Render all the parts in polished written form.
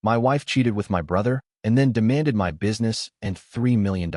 My wife cheated with my brother and then demanded my business and $3 million.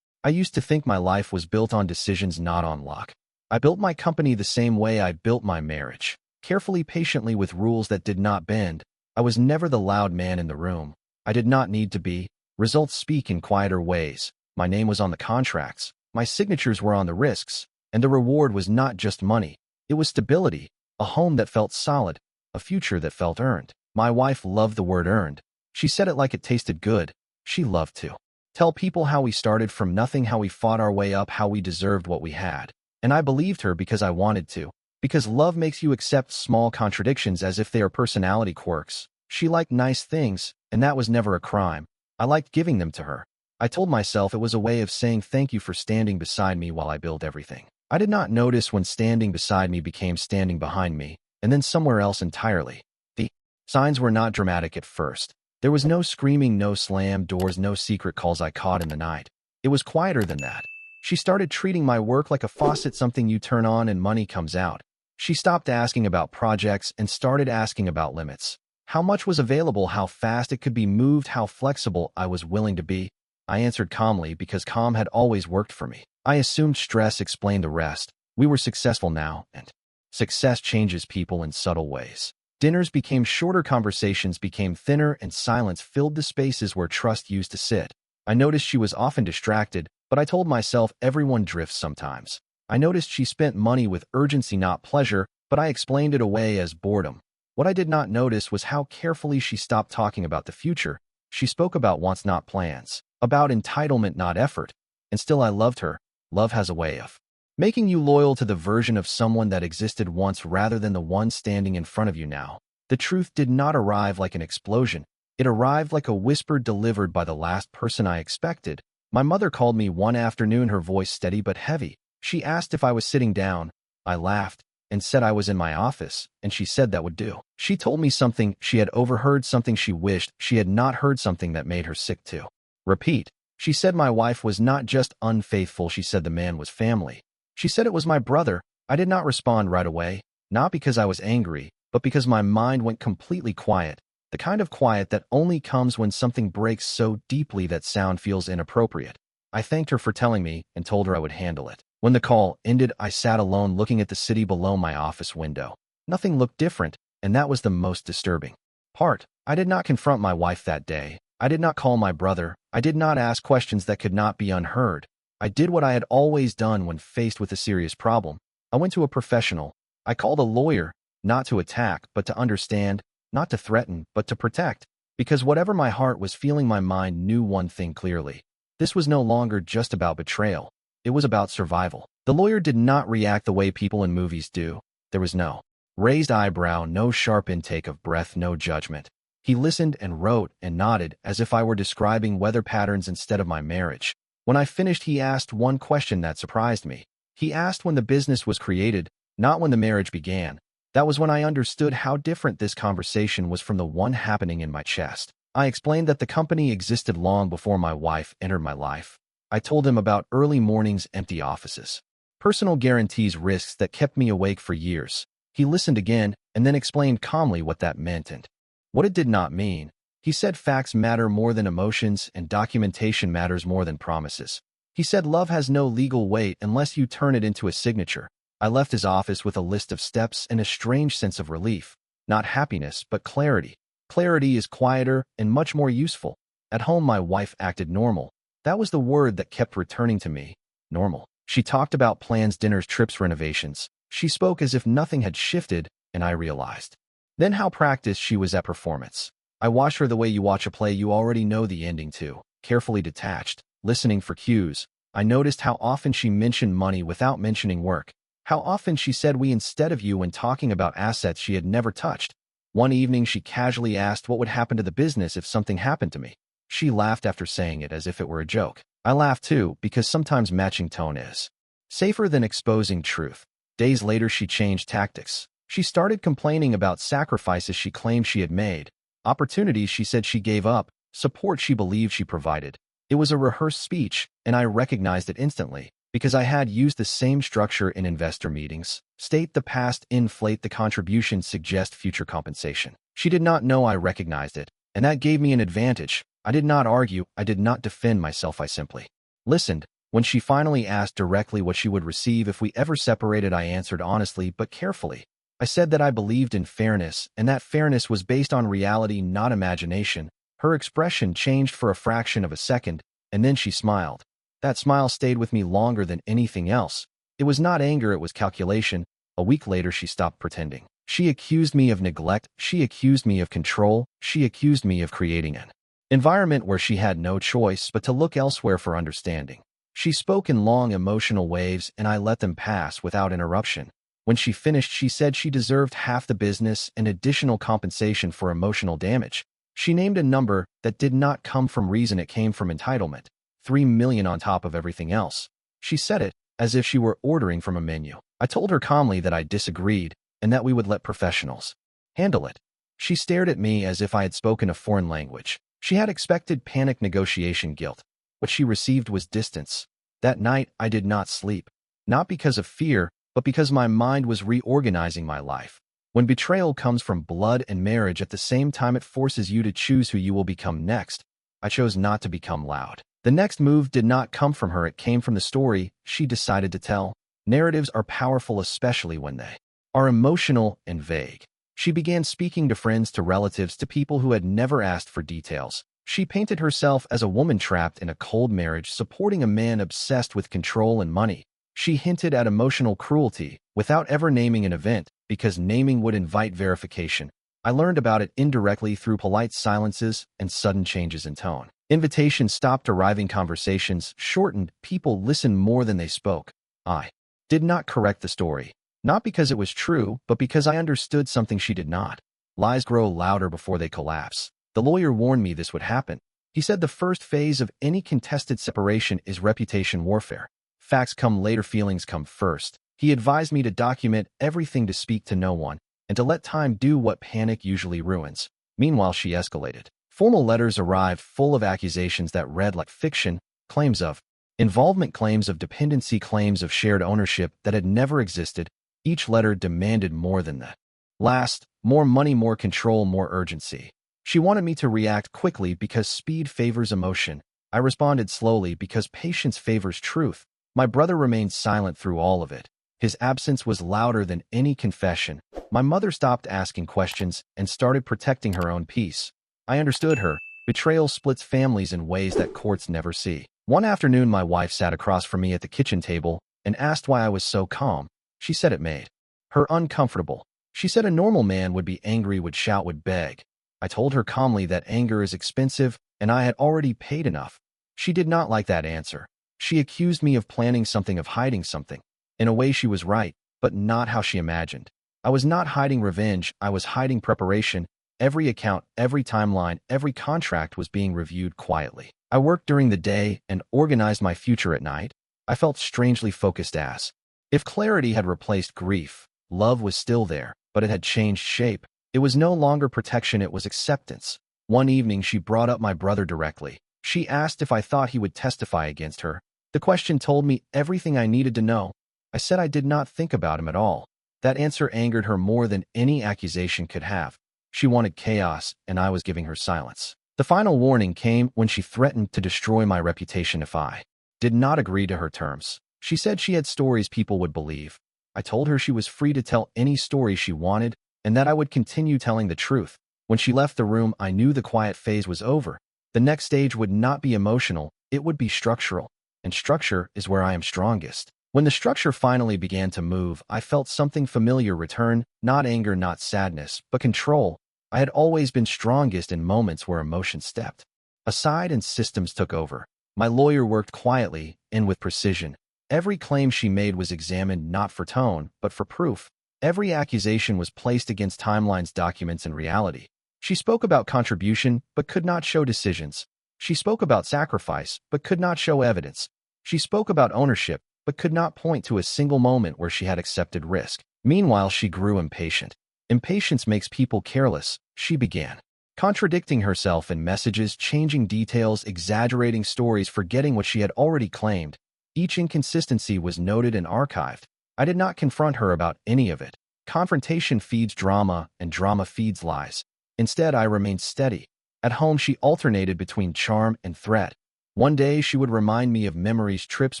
I used to think my life was built on decisions, not on luck. I built my company the same way I built my marriage, carefully, patiently, with rules that did not bend. I was never the loud man in the room. I did not need to be. Results speak in quieter ways. My name was on the contracts. My signatures were on the risks. And the reward was not just money. It was stability, a home that felt solid, a future that felt earned. My wife loved the word earned. She said it like it tasted good. She loved to tell people how we started from nothing, how we fought our way up, how we deserved what we had. And I believed her because I wanted to. Because love makes you accept small contradictions as if they are personality quirks. She liked nice things, and that was never a crime. I liked giving them to her. I told myself it was a way of saying thank you for standing beside me while I built everything. I did not notice when standing beside me became standing behind me, and then somewhere else entirely. The signs were not dramatic at first. There was no screaming, no slammed doors, no secret calls I caught in the night. It was quieter than that. She started treating my work like a faucet, something you turn on and money comes out. She stopped asking about projects and started asking about limits. How much was available, how fast it could be moved, how flexible I was willing to be. I answered calmly because calm had always worked for me. I assumed stress explained the rest. We were successful now, and success changes people in subtle ways. Dinners became shorter, conversations became thinner, and silence filled the spaces where trust used to sit. I noticed she was often distracted, but I told myself everyone drifts sometimes. I noticed she spent money with urgency, not pleasure, but I explained it away as boredom. What I did not notice was how carefully she stopped talking about the future. She spoke about wants, not plans, about entitlement, not effort. And still I loved her. Love has a way of making you loyal to the version of someone that existed once rather than the one standing in front of you now. The truth did not arrive like an explosion. It arrived like a whisper delivered by the last person I expected. My mother called me one afternoon, her voice steady but heavy. She asked if I was sitting down. I laughed and said I was in my office, and she said that would do. She told me something she had overheard, something she wished she had not heard, something that made her sick to repeat. She said my wife was not just unfaithful, she said the man was family. She said it was my brother. I did not respond right away, not because I was angry, but because my mind went completely quiet, the kind of quiet that only comes when something breaks so deeply that sound feels inappropriate. I thanked her for telling me and told her I would handle it. When the call ended, I sat alone looking at the city below my office window. Nothing looked different, and that was the most disturbing part. I did not confront my wife that day. I did not call my brother. I did not ask questions that could not be unheard. I did what I had always done when faced with a serious problem. I went to a professional. I called a lawyer, not to attack, but to understand, not to threaten, but to protect. Because whatever my heart was feeling, my mind knew one thing clearly. This was no longer just about betrayal. It was about survival. The lawyer did not react the way people in movies do. There was no raised eyebrow, no sharp intake of breath, no judgment. He listened and wrote and nodded as if I were describing weather patterns instead of my marriage. When I finished, he asked one question that surprised me. He asked when the business was created, not when the marriage began. That was when I understood how different this conversation was from the one happening in my chest. I explained that the company existed long before my wife entered my life. I told him about early mornings, empty offices, personal guarantees, risks that kept me awake for years. He listened again and then explained calmly what that meant and what it did not mean. He said facts matter more than emotions and documentation matters more than promises. He said love has no legal weight unless you turn it into a signature. I left his office with a list of steps and a strange sense of relief. Not happiness, but clarity. Clarity is quieter and much more useful. At home, my wife acted normal. That was the word that kept returning to me. Normal. She talked about plans, dinners, trips, renovations. She spoke as if nothing had shifted, and I realized then how practiced she was at performance. I watched her the way you watch a play you already know the ending to, carefully detached, listening for cues. I noticed how often she mentioned money without mentioning work. How often she said we instead of you when talking about assets she had never touched. One evening she casually asked what would happen to the business if something happened to me. She laughed after saying it as if it were a joke. I laughed too, because sometimes matching tone is safer than exposing truth. Days later she changed tactics. She started complaining about sacrifices she claimed she had made, opportunities she said she gave up, support she believed she provided. It was a rehearsed speech, and I recognized it instantly, because I had used the same structure in investor meetings. State the past, inflate the contribution, suggest future compensation. She did not know I recognized it. and that gave me an advantage. I did not argue, I did not defend myself, I simply listened. When she finally asked directly what she would receive if we ever separated, I answered honestly but carefully. I said that I believed in fairness, and that fairness was based on reality, not imagination. Her expression changed for a fraction of a second, and then she smiled. That smile stayed with me longer than anything else. It was not anger, it was calculation. A week later, she stopped pretending. She accused me of neglect, she accused me of control, she accused me of creating an environment where she had no choice but to look elsewhere for understanding. She spoke in long emotional waves, and I let them pass without interruption. When she finished, she said she deserved half the business and additional compensation for emotional damage. She named a number that did not come from reason, it came from entitlement. 3 million on top of everything else. She said it as if she were ordering from a menu. I told her calmly that I disagreed and that we would let professionals handle it. She stared at me as if I had spoken a foreign language. She had expected panic, negotiation, guilt. What she received was distance. That night, I did not sleep. Not because of fear, but because my mind was reorganizing my life. When betrayal comes from blood and marriage at the same time, it forces you to choose who you will become next. I chose not to become loud. The next move did not come from her, it came from the story she decided to tell. Narratives are powerful, especially when they are emotional and vague. She began speaking to friends, to relatives, to people who had never asked for details. She painted herself as a woman trapped in a cold marriage, supporting a man obsessed with control and money. She hinted at emotional cruelty without ever naming an event, because naming would invite verification. I learned about it indirectly through polite silences and sudden changes in tone. Invitations stopped arriving, conversations shortened, people listened more than they spoke. I did not correct the story. Not because it was true, but because I understood something she did not. Lies grow louder before they collapse. The lawyer warned me this would happen. He said the first phase of any contested separation is reputation warfare. Facts come later, feelings come first. He advised me to document everything, to speak to no one, and to let time do what panic usually ruins. Meanwhile, she escalated. Formal letters arrived full of accusations that read like fiction, claims of involvement, claims of dependency, claims of shared ownership that had never existed. Each letter demanded more than the last, more money, more control, more urgency. She wanted me to react quickly because speed favors emotion. I responded slowly because patience favors truth. My brother remained silent through all of it. His absence was louder than any confession. My mother stopped asking questions and started protecting her own peace. I understood her. Betrayal splits families in ways that courts never see. One afternoon, my wife sat across from me at the kitchen table and asked why I was so calm. She said it made her uncomfortable. She said a normal man would be angry, would shout, would beg. I told her calmly that anger is expensive and I had already paid enough. She did not like that answer. She accused me of planning something, of hiding something. In a way, she was right, but not how she imagined. I was not hiding revenge, I was hiding preparation. Every account, every timeline, every contract was being reviewed quietly. I worked during the day and organized my future at night. I felt strangely focused, as if clarity had replaced grief. Love was still there, but it had changed shape. It was no longer protection, it was acceptance. One evening, she brought up my brother directly. She asked if I thought he would testify against her. The question told me everything I needed to know. I said I did not think about him at all. That answer angered her more than any accusation could have. She wanted chaos, and I was giving her silence. The final warning came when she threatened to destroy my reputation if I did not agree to her terms. She said she had stories people would believe. I told her she was free to tell any story she wanted, and that I would continue telling the truth. When she left the room, I knew the quiet phase was over. The next stage would not be emotional, it would be structural. And structure is where I am strongest. When the structure finally began to move, I felt something familiar return, not anger, not sadness, but control. I had always been strongest in moments where emotion stepped aside and systems took over. My lawyer worked quietly and with precision. Every claim she made was examined not for tone, but for proof. Every accusation was placed against timelines, documents, and reality. She spoke about contribution, but could not show decisions. She spoke about sacrifice, but could not show evidence. She spoke about ownership, but could not point to a single moment where she had accepted risk. Meanwhile, she grew impatient. Impatience makes people careless, she began. Contradicting herself in messages, changing details, exaggerating stories, forgetting what she had already claimed. Each inconsistency was noted and archived. I did not confront her about any of it. Confrontation feeds drama, and drama feeds lies. Instead, I remained steady. At home, she alternated between charm and threat. One day, she would remind me of memories, trips,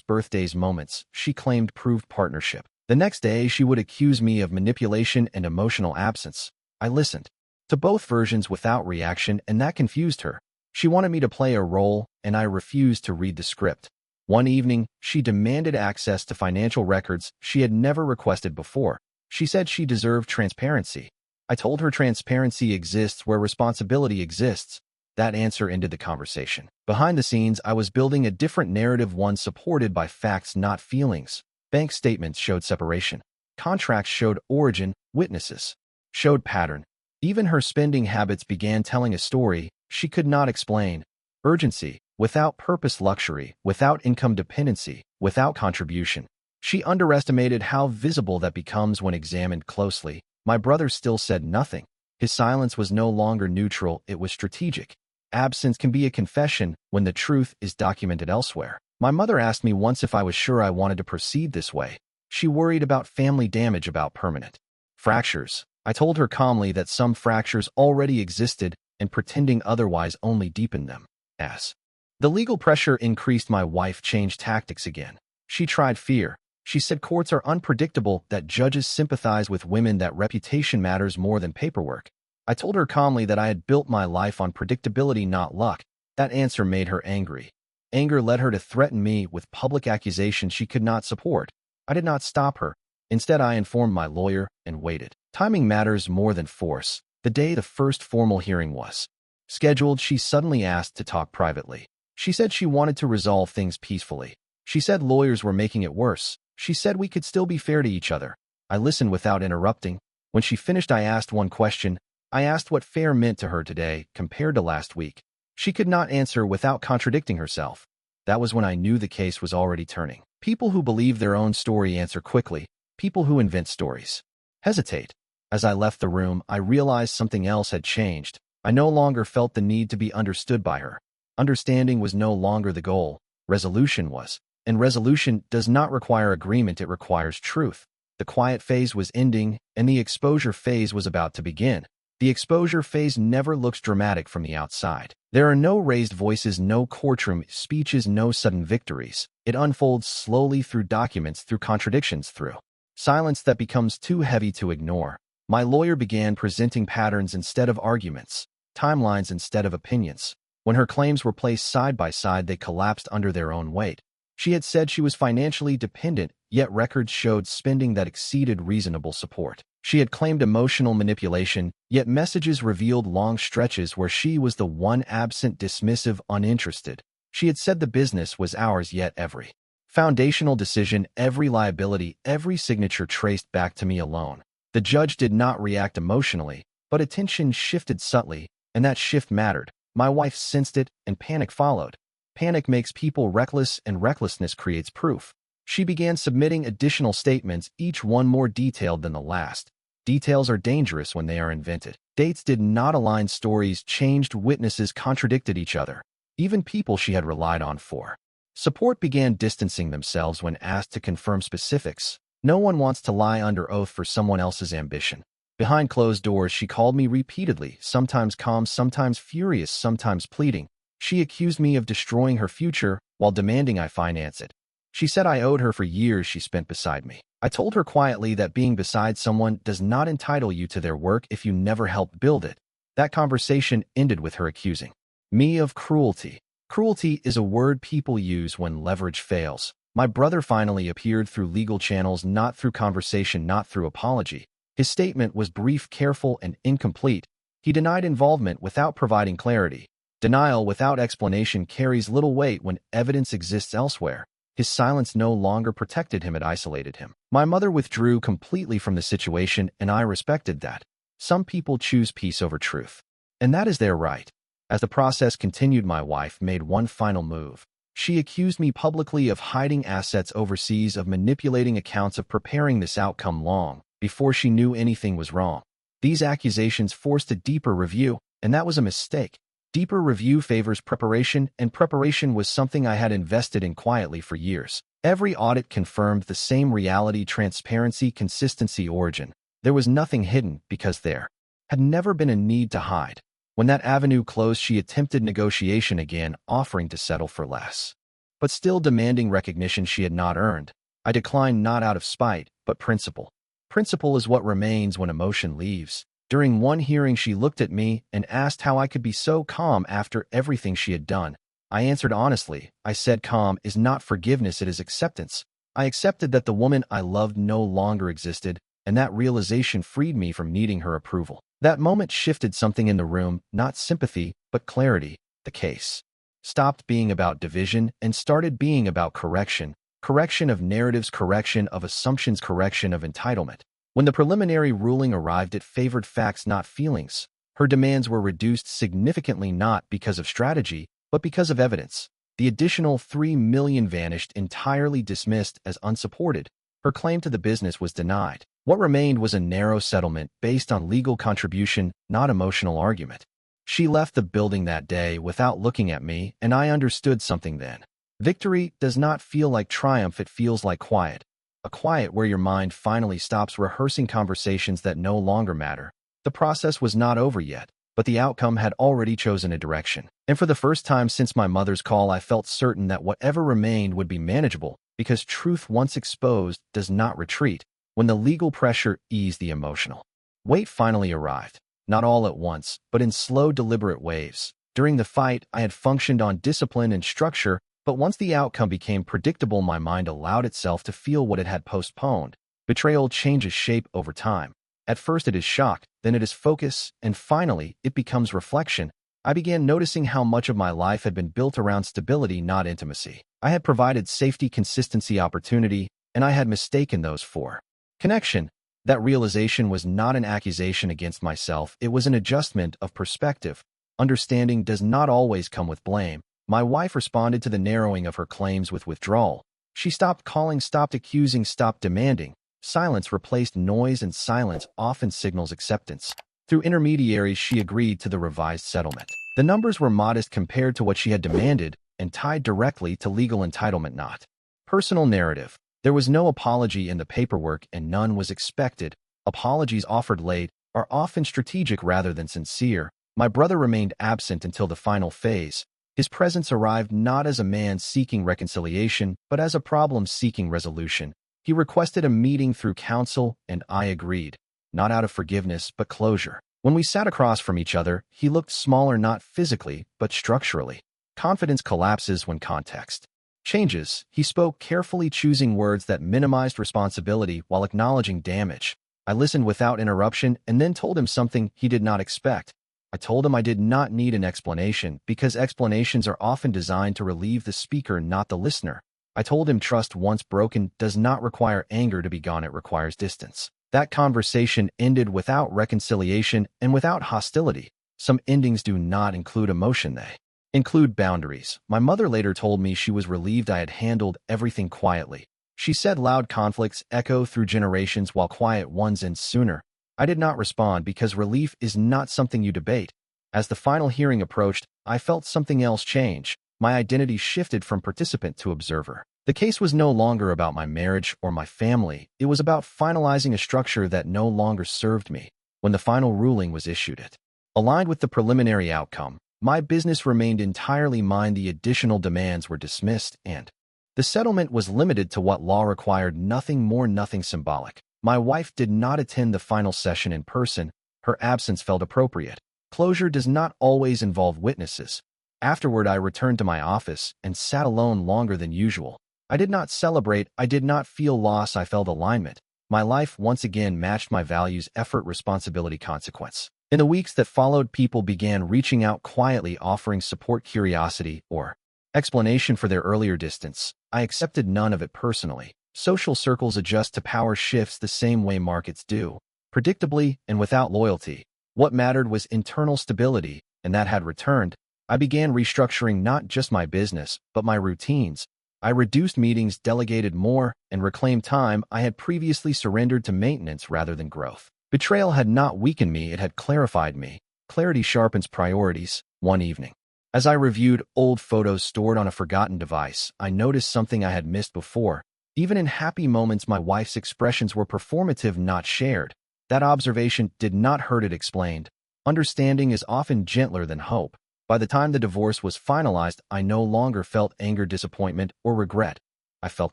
birthdays, moments she claimed proved partnership. The next day, she would accuse me of manipulation and emotional absence. I listened to both versions without reaction, and that confused her. She wanted me to play a role, and I refused to read the script. One evening, she demanded access to financial records she had never requested before. She said she deserved transparency. I told her transparency exists where responsibility exists. That answer ended the conversation. Behind the scenes, I was building a different narrative, one supported by facts, not feelings. Bank statements showed separation. Contracts showed origin. Witnesses showed pattern. Even her spending habits began telling a story she could not explain. Urgency, without purpose; luxury, without income; dependency, without contribution. She underestimated how visible that becomes when examined closely. My brother still said nothing. His silence was no longer neutral, it was strategic. Absence can be a confession when the truth is documented elsewhere. My mother asked me once if I was sure I wanted to proceed this way. She worried about family damage, about permanent fractures. I told her calmly that some fractures already existed, and pretending otherwise only deepened them. As the legal pressure increased, my wife changed tactics again. She tried fear. She said courts are unpredictable, that judges sympathize with women, that reputation matters more than paperwork. I told her calmly that I had built my life on predictability, not luck. That answer made her angry. Anger led her to threaten me with public accusations she could not support. I did not stop her. Instead, I informed my lawyer and waited. Timing matters more than force. The day the first formal hearing was scheduled, she suddenly asked to talk privately. She said she wanted to resolve things peacefully. She said lawyers were making it worse. She said we could still be fair to each other. I listened without interrupting. When she finished, I asked one question. I asked what fair meant to her today compared to last week. She could not answer without contradicting herself. That was when I knew the case was already turning. People who believe their own story answer quickly. People who invent stories hesitate. As I left the room, I realized something else had changed. I no longer felt the need to be understood by her. Understanding was no longer the goal. Resolution was. And resolution does not require agreement, it requires truth. The quiet phase was ending, and the exposure phase was about to begin. The exposure phase never looks dramatic from the outside. There are no raised voices, no courtroom speeches, no sudden victories. It unfolds slowly through documents, through contradictions, through silence that becomes too heavy to ignore. My lawyer began presenting patterns instead of arguments, timelines instead of opinions. When her claims were placed side by side, they collapsed under their own weight. She had said she was financially dependent, yet records showed spending that exceeded reasonable support. She had claimed emotional manipulation, yet messages revealed long stretches where she was the one absent, dismissive, uninterested. She had said the business was ours, yet every foundational decision, every liability, every signature traced back to me alone. The judge did not react emotionally, but attention shifted subtly, and that shift mattered. My wife sensed it, and panic followed. Panic makes people reckless, and recklessness creates proof. She began submitting additional statements, each one more detailed than the last. Details are dangerous when they are invented. Dates did not align, stories changed, witnesses contradicted each other. Even people she had relied on for support began distancing themselves when asked to confirm specifics. No one wants to lie under oath for someone else's ambition. Behind closed doors, she called me repeatedly, sometimes calm, sometimes furious, sometimes pleading. She accused me of destroying her future while demanding I finance it. She said I owed her for years she spent beside me. I told her quietly that being beside someone does not entitle you to their work if you never helped build it. That conversation ended with her accusing me of cruelty. Cruelty is a word people use when leverage fails. My brother finally appeared through legal channels, not through conversation, not through apology. His statement was brief, careful, and incomplete. He denied involvement without providing clarity. Denial without explanation carries little weight when evidence exists elsewhere. His silence no longer protected him, it isolated him. My mother withdrew completely from the situation, and I respected that. Some people choose peace over truth, and that is their right. As the process continued, my wife made one final move. She accused me publicly of hiding assets overseas, of manipulating accounts, of preparing this outcome long before she knew anything was wrong. These accusations forced a deeper review, and that was a mistake. Deeper review favors preparation, and preparation was something I had invested in quietly for years. Every audit confirmed the same reality: transparency, consistency, origin. There was nothing hidden because there had never been a need to hide. When that avenue closed, she attempted negotiation again, offering to settle for less, but still demanding recognition she had not earned. I declined not out of spite, but principle. Principle is what remains when emotion leaves. During one hearing, she looked at me and asked how I could be so calm after everything she had done. I answered honestly. I said calm is not forgiveness, it is acceptance. I accepted that the woman I loved no longer existed, and that realization freed me from needing her approval. That moment shifted something in the room, not sympathy, but clarity. The case stopped being about division and started being about correction. Correction of narratives, correction of assumptions, correction of entitlement. When the preliminary ruling arrived, it favored facts, not feelings. Her demands were reduced significantly, not because of strategy, but because of evidence. The additional $3 million vanished, entirely dismissed as unsupported. Her claim to the business was denied. What remained was a narrow settlement based on legal contribution, not emotional argument. She left the building that day without looking at me, and I understood something then. Victory does not feel like triumph, it feels like quiet. A quiet where your mind finally stops rehearsing conversations that no longer matter. The process was not over yet, but the outcome had already chosen a direction. And for the first time since my mother's call, I felt certain that whatever remained would be manageable, because truth once exposed does not retreat. When the legal pressure eased, the emotional weight finally arrived. Not all at once, but in slow, deliberate waves. During the fight, I had functioned on discipline and structure, but once the outcome became predictable, my mind allowed itself to feel what it had postponed. Betrayal changes shape over time. At first it is shock, then it is focus, and finally it becomes reflection. I began noticing how much of my life had been built around stability, not intimacy. I had provided safety, consistency, opportunity, and I had mistaken those for connection. That realization was not an accusation against myself, it was an adjustment of perspective. Understanding does not always come with blame. My wife responded to the narrowing of her claims with withdrawal. She stopped calling, stopped accusing, stopped demanding. Silence replaced noise, and silence often signals acceptance. Through intermediaries, she agreed to the revised settlement. The numbers were modest compared to what she had demanded and tied directly to legal entitlement, not personal narrative. There was no apology in the paperwork, and none was expected. Apologies offered late are often strategic rather than sincere. My brother remained absent until the final phase. His presence arrived not as a man seeking reconciliation, but as a problem seeking resolution. He requested a meeting through counsel, and I agreed. Not out of forgiveness, but closure. When we sat across from each other, he looked smaller, not physically, but structurally. Confidence collapses when context changes. He spoke carefully, choosing words that minimized responsibility while acknowledging damage. I listened without interruption and then told him something he did not expect. I told him I did not need an explanation because explanations are often designed to relieve the speaker, not the listener. I told him trust once broken does not require anger to be gone, it requires distance. That conversation ended without reconciliation and without hostility. Some endings do not include emotion, they include boundaries. My mother later told me she was relieved I had handled everything quietly. She said loud conflicts echo through generations while quiet ones end sooner. I did not respond because relief is not something you debate. As the final hearing approached, I felt something else change. My identity shifted from participant to observer. The case was no longer about my marriage or my family. It was about finalizing a structure that no longer served me. When the final ruling was issued, it aligned with the preliminary outcome. My business remained entirely mine, the additional demands were dismissed, and the settlement was limited to what law required, nothing more, nothing symbolic. My wife did not attend the final session in person. Her absence felt appropriate. Closure does not always involve witnesses. Afterward, I returned to my office and sat alone longer than usual. I did not celebrate. I did not feel loss. I felt alignment. My life once again matched my values: effort, responsibility, consequence. In the weeks that followed, people began reaching out quietly, offering support, curiosity, or explanation for their earlier distance. I accepted none of it personally. Social circles adjust to power shifts the same way markets do, predictably and without loyalty. What mattered was internal stability, and that had returned. I began restructuring not just my business, but my routines. I reduced meetings, delegated more, and reclaimed time I had previously surrendered to maintenance rather than growth. Betrayal had not weakened me, it had clarified me. Clarity sharpens priorities. One evening, as I reviewed old photos stored on a forgotten device, I noticed something I had missed before. Even in happy moments, my wife's expressions were performative, not shared. That observation did not hurt, it explained. Understanding is often gentler than hope. By the time the divorce was finalized, I no longer felt anger, disappointment, or regret. I felt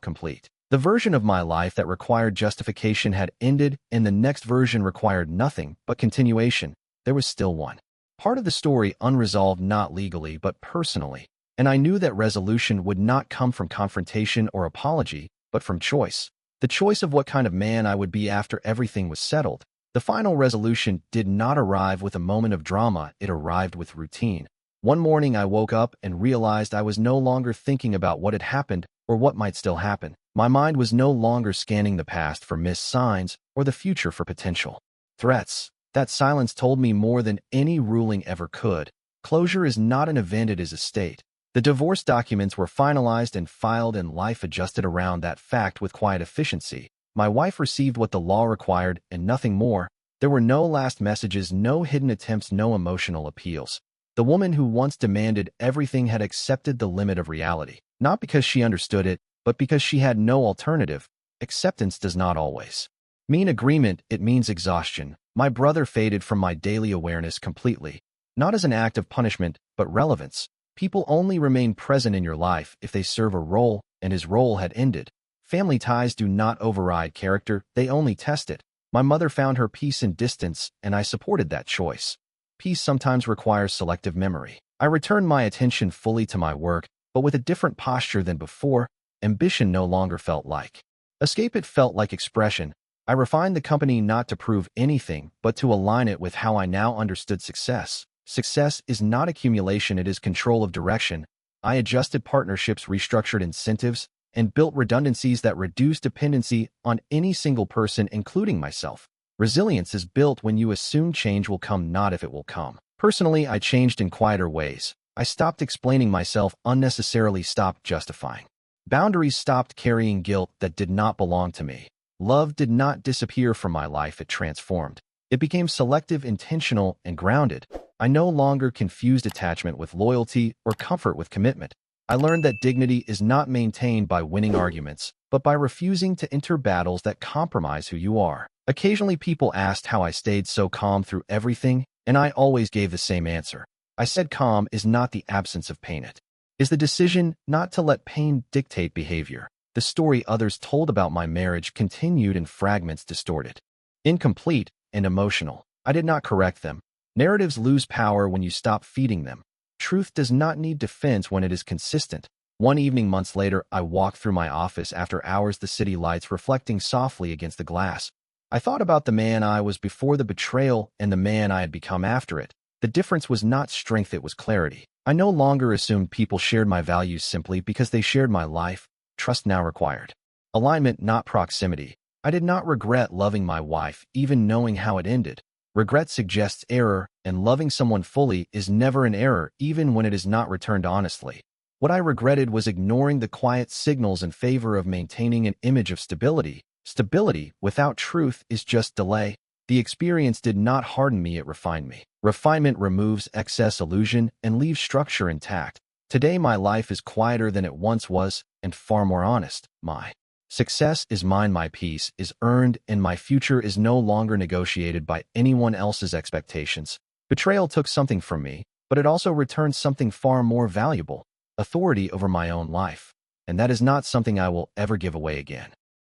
complete. The version of my life that required justification had ended, and the next version required nothing but continuation. There was still one part of the story unresolved, not legally, but personally. And I knew that resolution would not come from confrontation or apology, but from choice. The choice of what kind of man I would be after everything was settled. The final resolution did not arrive with a moment of drama, it arrived with routine. One morning I woke up and realized I was no longer thinking about what had happened or what might still happen. My mind was no longer scanning the past for missed signs or the future for potential threats. That silence told me more than any ruling ever could. Closure is not an event, it is a state. The divorce documents were finalized and filed, and life adjusted around that fact with quiet efficiency. My wife received what the law required and nothing more. There were no last messages, no hidden attempts, no emotional appeals. The woman who once demanded everything had accepted the limit of reality, not because she understood it, but because she had no alternative. Acceptance does not always mean agreement, it means exhaustion. My brother faded from my daily awareness completely, not as an act of punishment, but relevance. People only remain present in your life if they serve a role, and his role had ended. Family ties do not override character, they only test it. My mother found her peace in distance, and I supported that choice. Peace sometimes requires selective memory. I returned my attention fully to my work, but with a different posture than before. Ambition no longer felt like escape, it felt like expression. I refined the company not to prove anything, but to align it with how I now understood success. Success is not accumulation, it is control of direction. I adjusted partnerships, restructured incentives, and built redundancies that reduce dependency on any single person, including myself. Resilience is built when you assume change will come, not if it will come. Personally, I changed in quieter ways. I stopped explaining myself unnecessarily, stopped justifying boundaries, stopped carrying guilt that did not belong to me. Love did not disappear from my life, it transformed. It became selective, intentional, and grounded. I no longer confused attachment with loyalty or comfort with commitment. I learned that dignity is not maintained by winning arguments, but by refusing to enter battles that compromise who you are. Occasionally people asked how I stayed so calm through everything, and I always gave the same answer. I said calm is not the absence of pain, it is the decision not to let pain dictate behavior. The story others told about my marriage continued in fragments, distorted, incomplete, and emotional. I did not correct them. Narratives lose power when you stop feeding them. Truth does not need defense when it is consistent. One evening months later, I walked through my office after hours, the city lights reflecting softly against the glass. I thought about the man I was before the betrayal and the man I had become after it. The difference was not strength, it was clarity. I no longer assumed people shared my values simply because they shared my life. Trust now required alignment, not proximity. I did not regret loving my wife, even knowing how it ended. Regret suggests error, and loving someone fully is never an error, even when it is not returned honestly. What I regretted was ignoring the quiet signals in favor of maintaining an image of stability. Stability without truth is just delay. The experience did not harden me, it refined me. Refinement removes excess illusion and leaves structure intact. Today my life is quieter than it once was, and far more honest. My success is mine, my peace is earned, and my future is no longer negotiated by anyone else's expectations. Betrayal took something from me, but it also returned something far more valuable: authority over my own life. And that is not something I will ever give away again.